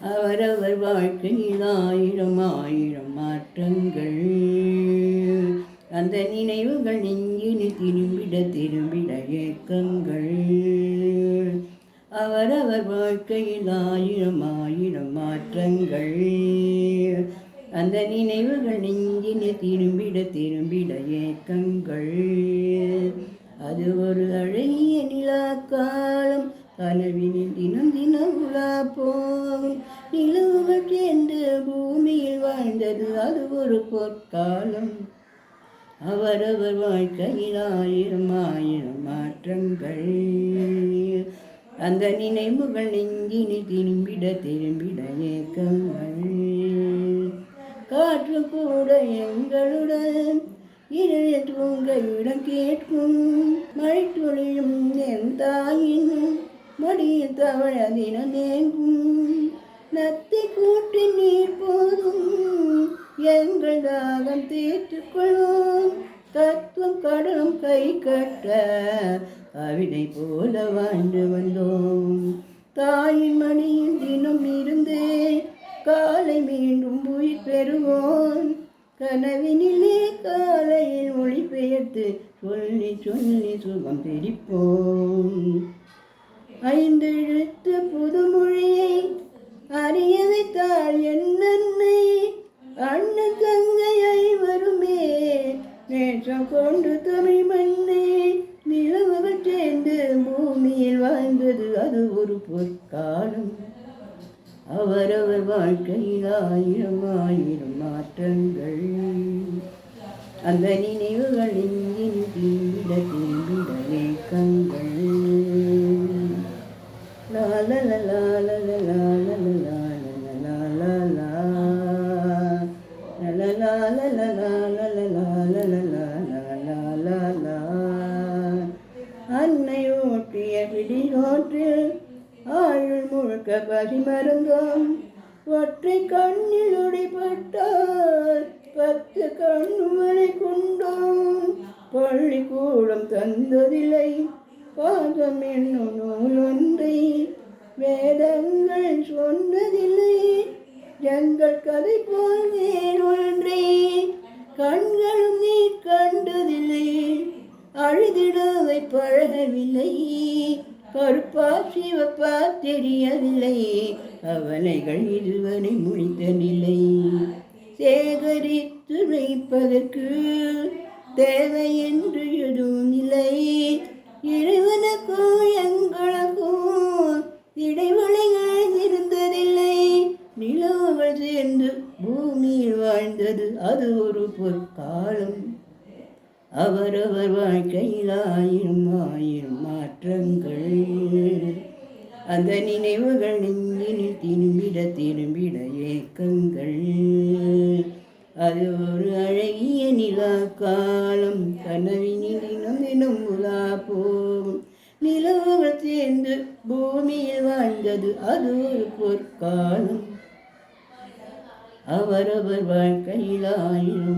அவரவர் வாழ்க்கையில் ஆயிரம் ஆயிரம் மாற்றங்கள். அந்த நினைவுகள் நெஞ்சினில் திரும்பிட திரும்பிட ஏக்கங்கள். அவரவர் வாழ்க்கையில் ஆயிரம் ஆயிரம் மாற்றங்கள். அந்த நினைவுகள் நெஞ்சினில் திரும்பிட திரும்பிட ஏக்கங்கள். அது ஒரு அழகிய நிலாக்காலம், கனவினில் தினம் தினம் உலா போகும் நிலவுகள் சேர்ந்து பூமியில் வாழ்ந்தது அது ஒரு பொற்காலம். அவரவர் வாழ்க்கையில் ஆயிரம் ஆயிரம் மாற்றங்கள். அந்த நினைவுகள் நெஞ்சினில் திரும்பிட திரும்பிட ஏக்கங்கள். காற்று கூட எங்களுடன் இரவு தூங்க இடம் கேட்கும். மழை துளியும் என் தாயின் மடியில் தவழ தினம் நேர்க்கும். நத்தை கூட்டி நீர் போதும் எங்கள் தாகம் தீர்த்துக்கொள்வோம். தத்துவம் கடலும் கை கட்ட கவிதை போல வாழ்ந்து வந்தோம். தாயின் மடியில் தினம் இருந்து காலை மீண்டும் உயிர் பெறுவோம். கனவினிலே காலையில் மொழிபெயர்த்து சொல்லி சொல்லி சுகம் பிரிப்போம். 5 எழுத்து புதுமொழியை அறிய வைத்தாள் என் அன்னை. அண்ணன் தங்கையை வருமே நேற்றம் கொண்டு தமிழ் மண்ணை. நிலவுகள் சேர்ந்து பூமியில் வாழ்ந்தது அது ஒரு பொற்காலம். அவரவர் வாழ்க்கையில் ஆயிரம் ஆயிரம் மாற்றங்கள். அந்த நினைவுகள் நெஞ்சில் திரும்பிட திரும்பிட ஏக்கங்கள். அன்னை ஓட்டிய பிடியோற்றில் ஆயுள் முழுக்க பசி மருந்தோம். ஒற்றை கண்ணில் ஒளிப்பட்டால் 10 கண்ணுமலை கொண்டோம். பள்ளிக்கூடம் தந்ததில்லை பாதம் என்னும் நூல் ஒன்றை. வேதங்கள் சொன்னதில்லை எங்கள் கதை போல் வேறொன்றை. கண்களும் நீ கண்டதில்லை அழுதிடவை பழகவில்லை. கருப்பா சிவப்பா தெரியவில்லை கவலைகள் இதுவரை முடித்ததில்லை. சேகரித்து வைப்பதற்கு தேவை என்று எதுவும் இல்லை. இறைவனுக்கும் எங்களுக்கும் இடைவெளிகள் இருந்ததில்லை. நிலவுகள் சேர்ந்து பூமியில் வாழ்ந்தது அது ஒரு பொற்காலம். அவரவர் வாழ்க்கையில் ஆயிரம் ஆயிரம் மாற்றங்கள். அந்த நினைவுகள் நெஞ்சினில் திரும்பிட திரும்பிட ஏக்கங்கள். அது ஒரு அழகிய நிலா காலம், கனவினில் தினம் தினம் உலா போகும் நிலவுகள் சேர்ந்து பூமியில் வாழ்ந்தது அது ஒரு பொற்காலம். அவரவர் வாழ்க்கையில் ஆயிரம்